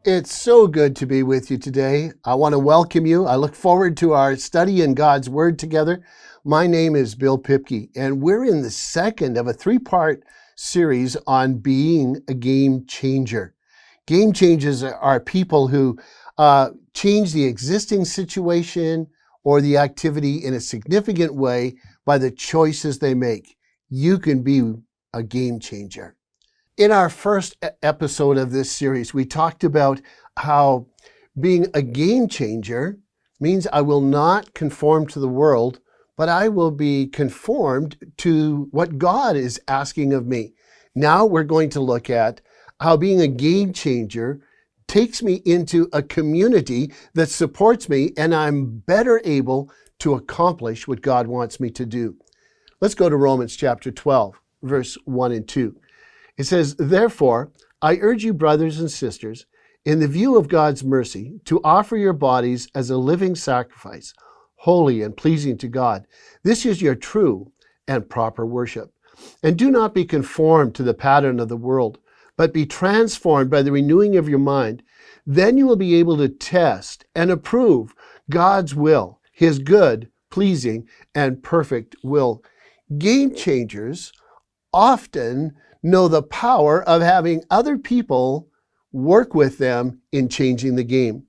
It's so good to be with you today. I want to welcome you. I look forward to our study in God's Word together. My name is Bill Pipke, and we're in the second of a three-part series on being a game changer. Game changers are people who change the existing situation or the activity in a significant way by the choices they make. You can be a game changer. In our first episode of this series, we talked about how being a game changer means I will not conform to the world, but I will be conformed to what God is asking of me. Now we're going to look at how being a game changer takes me into a community that supports me and I'm better able to accomplish what God wants me to do. Let's go to Romans chapter 12, verse 1 and 2. It says, "Therefore, I urge you, brothers and sisters, in the view of God's mercy, to offer your bodies as a living sacrifice, holy and pleasing to God. This is your true and proper worship. And do not be conformed to the pattern of the world, but be transformed by the renewing of your mind. Then you will be able to test and approve God's will, His good, pleasing, and perfect will." Game changers often know the power of having other people work with them in changing the game.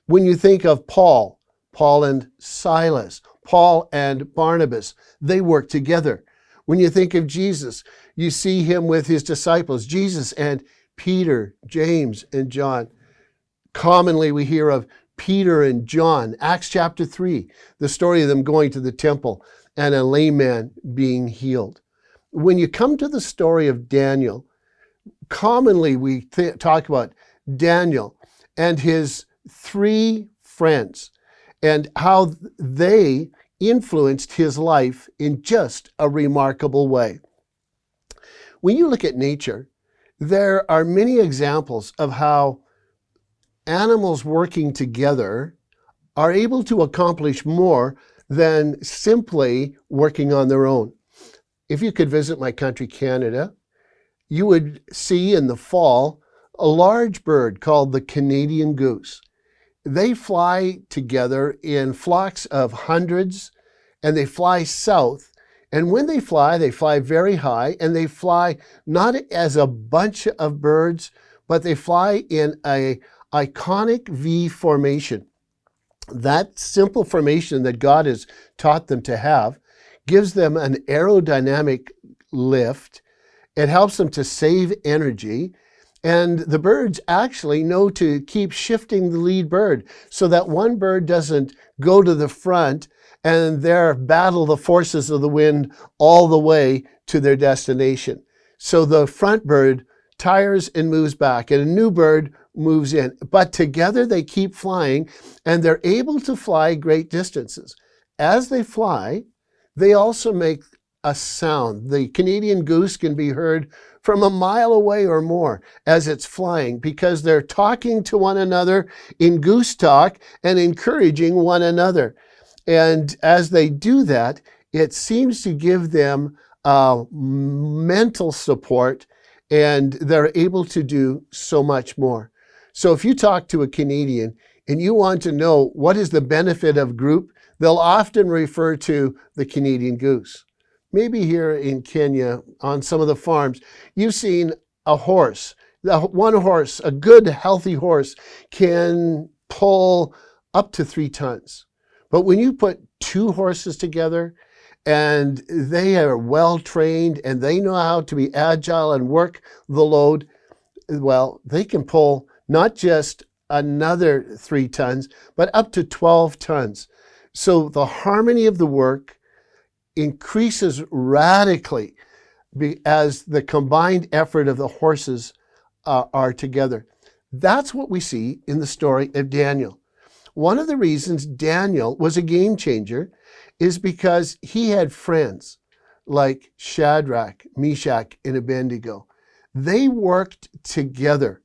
When you think of Paul and Silas, Paul and Barnabas, they work together. When you think of Jesus, you see him with his disciples, Jesus and Peter, James, and John. Commonly we hear of Peter and John, Acts chapter 3, the story of them going to the temple and a lame man being healed. When you come to the story of Daniel, commonly we talk about Daniel and his three friends and how they influenced his life in just a remarkable way. When you look at nature, there are many examples of how animals working together are able to accomplish more than simply working on their own. If you could visit my country, Canada, you would see in the fall a large bird called the Canadian goose. They fly together in flocks of hundreds, and they fly south. And when they fly very high, and they fly not as a bunch of birds, but they fly in an iconic V formation. That simple formation that God has taught them to have gives them an aerodynamic lift. It helps them to save energy. And the birds actually know to keep shifting the lead bird so that one bird doesn't go to the front and there battle the forces of the wind all the way to their destination. So the front bird tires and moves back and a new bird moves in. But together they keep flying and they're able to fly great distances. As they fly, they also make a sound. The Canadian goose can be heard from a mile away or more as it's flying because they're talking to one another in goose talk and encouraging one another. And as they do that, it seems to give them mental support and they're able to do so much more. So if you talk to a Canadian and you want to know what is the benefit of group, they'll often refer to the Canadian goose. Maybe here in Kenya, on some of the farms, you've seen a horse. One horse, a good, healthy horse, can pull up to 3 tons. But when you put 2 horses together and they are well trained and they know how to be agile and work the load, well, they can pull not just another 3 tons, but up to 12 tons. So the harmony of the work increases radically as the combined effort of the horses are together. That's what we see in the story of Daniel. One of the reasons Daniel was a game changer is because he had friends like Shadrach, Meshach, and Abednego. They worked together.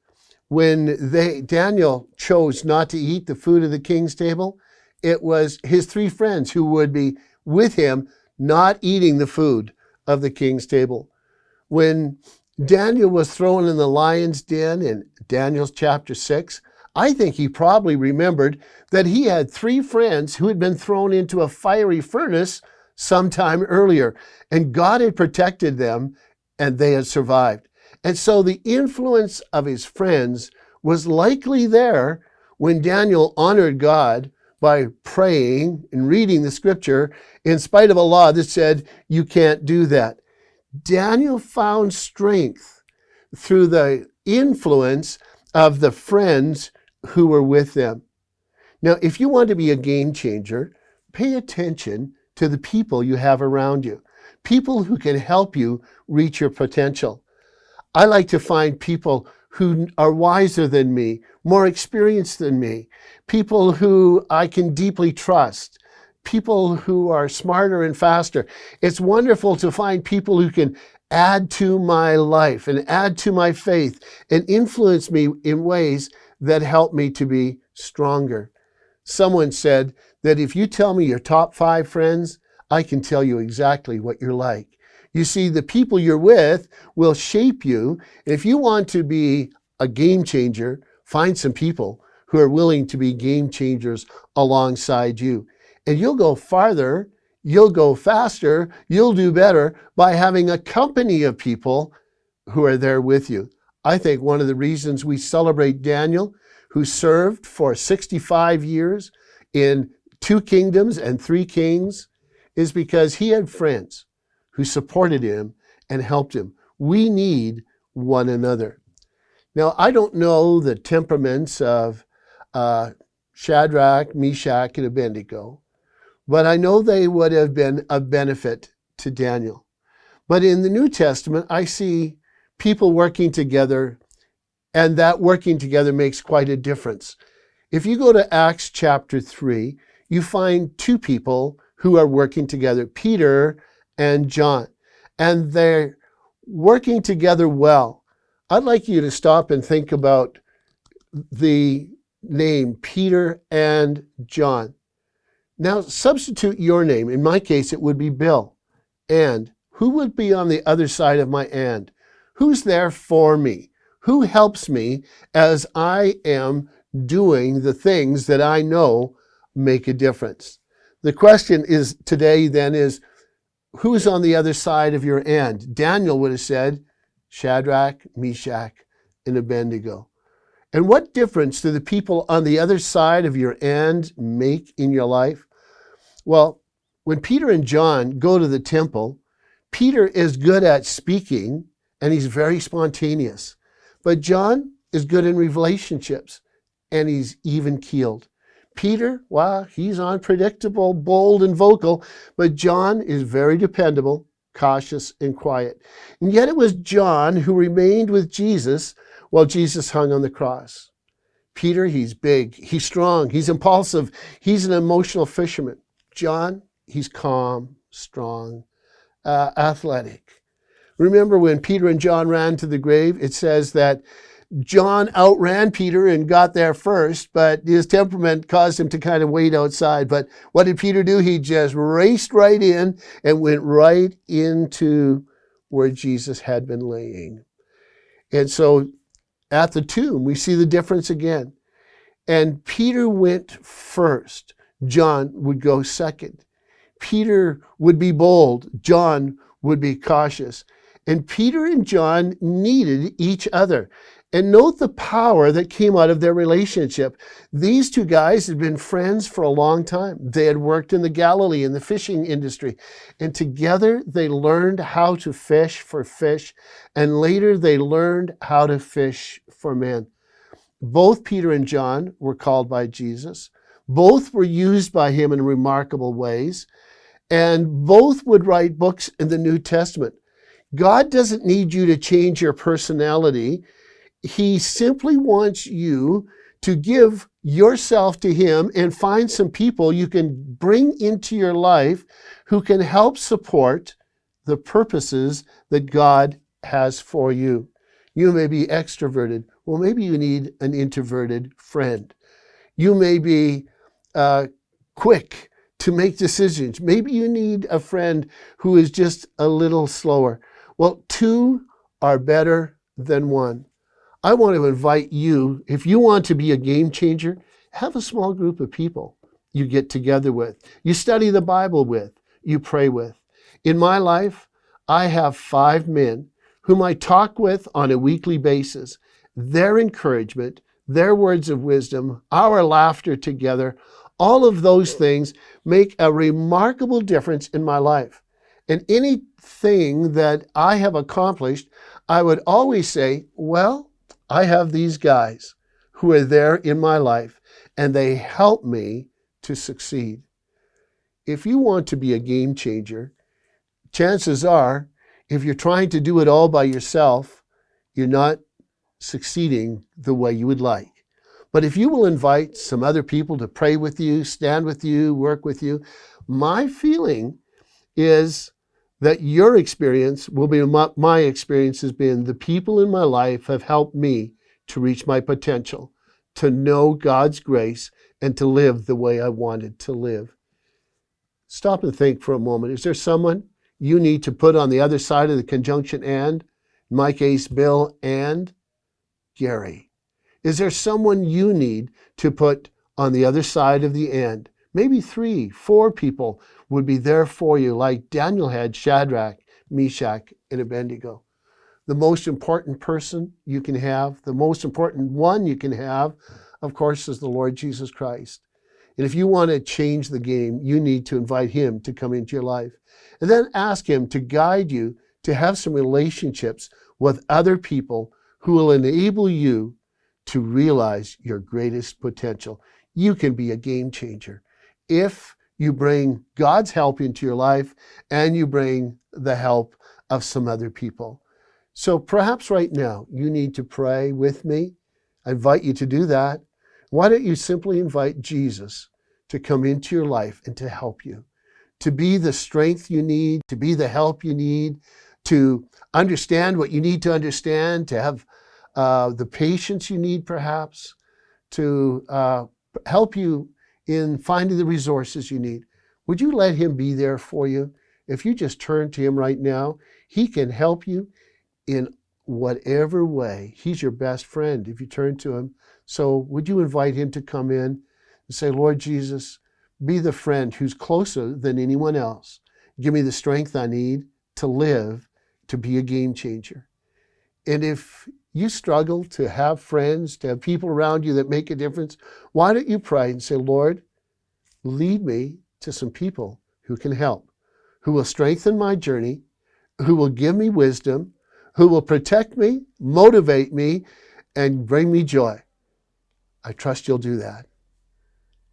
When Daniel chose not to eat the food of the king's table, it was his 3 friends who would be with him not eating the food of the king's table. When Daniel was thrown in the lion's den in Daniel chapter 6, I think he probably remembered that he had 3 friends who had been thrown into a fiery furnace sometime earlier, and God had protected them and they had survived. And so the influence of his friends was likely there when Daniel honored God by praying and reading the scripture in spite of a law that said you can't do that. Daniel found strength through the influence of the friends who were with them. Now, if you want to be a game changer, pay attention to the people you have around you, people who can help you reach your potential. I like to find people who are wiser than me, more experienced than me, people who I can deeply trust, people who are smarter and faster. It's wonderful to find people who can add to my life and add to my faith and influence me in ways that help me to be stronger. Someone said that if you tell me your top 5 friends, I can tell you exactly what you're like. You see, the people you're with will shape you. If you want to be a game changer, find some people who are willing to be game changers alongside you. And you'll go farther, you'll go faster, you'll do better by having a company of people who are there with you. I think one of the reasons we celebrate Daniel, who served for 65 years in 2 kingdoms and 3 kings, is because he had friends who supported him and helped him. We need one another. Now, I don't know the temperaments of Shadrach, Meshach, and Abednego, but I know they would have been a benefit to Daniel. But in the New Testament, I see people working together, and that working together makes quite a difference. If you go to Acts chapter 3, you find 2 people who are working together, Peter and John, and they're working together well. I'd like you to stop and think about the name Peter and John. Now substitute your name. In my case, it would be Bill. And who would be on the other side of my and? Who's there for me? Who helps me as I am doing the things that I know make a difference? The question is today then is, who's on the other side of your and? Daniel would have said, Shadrach, Meshach, and Abednego. And what difference do the people on the other side of your and make in your life? Well, when Peter and John go to the temple, Peter is good at speaking and he's very spontaneous. But John is good in relationships and he's even-keeled. Peter, well, he's unpredictable, bold, and vocal, but John is very dependable, cautious, and quiet. And yet it was John who remained with Jesus while Jesus hung on the cross. Peter, he's big, he's strong, he's impulsive, he's an emotional fisherman. John, he's calm, strong, athletic. Remember when Peter and John ran to the grave? It says that John outran Peter and got there first, but his temperament caused him to kind of wait outside. But what did Peter do? He just raced right in and went right into where Jesus had been laying. And so at the tomb, we see the difference again. And Peter went first. John would go second. Peter would be bold. John would be cautious. And Peter and John needed each other. And note the power that came out of their relationship. These 2 guys had been friends for a long time. They had worked in the Galilee in the fishing industry. And together they learned how to fish for fish. And later they learned how to fish for men. Both Peter and John were called by Jesus. Both were used by him in remarkable ways. And both would write books in the New Testament. God doesn't need you to change your personality. He simply wants you to give yourself to him and find some people you can bring into your life who can help support the purposes that God has for you. You may be extroverted. Well, maybe you need an introverted friend. You may be quick to make decisions. Maybe you need a friend who is just a little slower. Well, 2 are better than 1. I want to invite you, if you want to be a game changer, have a small group of people you get together with, you study the Bible with, you pray with. In my life, I have 5 men whom I talk with on a weekly basis. Their encouragement, their words of wisdom, our laughter together, all of those things make a remarkable difference in my life. And anything that I have accomplished, I would always say, well, I have these guys who are there in my life, and they help me to succeed. If you want to be a game changer, chances are, if you're trying to do it all by yourself, you're not succeeding the way you would like. But if you will invite some other people to pray with you, stand with you, work with you, my feeling is that your experience will be my experience has been the people in my life have helped me to reach my potential, to know God's grace, and to live the way I wanted to live. Stop and think for a moment. Is there someone you need to put on the other side of the conjunction and? In my case, Bill and Gary. Is there someone you need to put on the other side of the and? Maybe 3, 4 people would be there for you, like Daniel had Shadrach, Meshach, and Abednego. The most important person you can have, the most important one you can have, of course, is the Lord Jesus Christ. And if you want to change the game, you need to invite him to come into your life. And then ask him to guide you to have some relationships with other people who will enable you to realize your greatest potential. You can be a game changer if you bring God's help into your life and you bring the help of some other people. So perhaps right now you need to pray with me. I invite you to do that. Why don't you simply invite Jesus to come into your life and to help you, to be the strength you need, to be the help you need, to understand what you need to understand, to have the patience you need perhaps, to help you in finding the resources you need. Would you let him be there for you? If you just turn to him right now, he can help you in whatever way. He's your best friend if you turn to him. So would you invite him to come in and say, Lord Jesus, be the friend who's closer than anyone else. Give me the strength I need to live, to be a game changer. And if you struggle to have friends, to have people around you that make a difference, why don't you pray and say, Lord, lead me to some people who can help, who will strengthen my journey, who will give me wisdom, who will protect me, motivate me, and bring me joy. I trust you'll do that.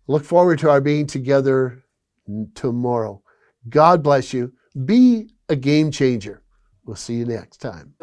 Look forward to our being together tomorrow. God bless you. Be a game changer. We'll see you next time.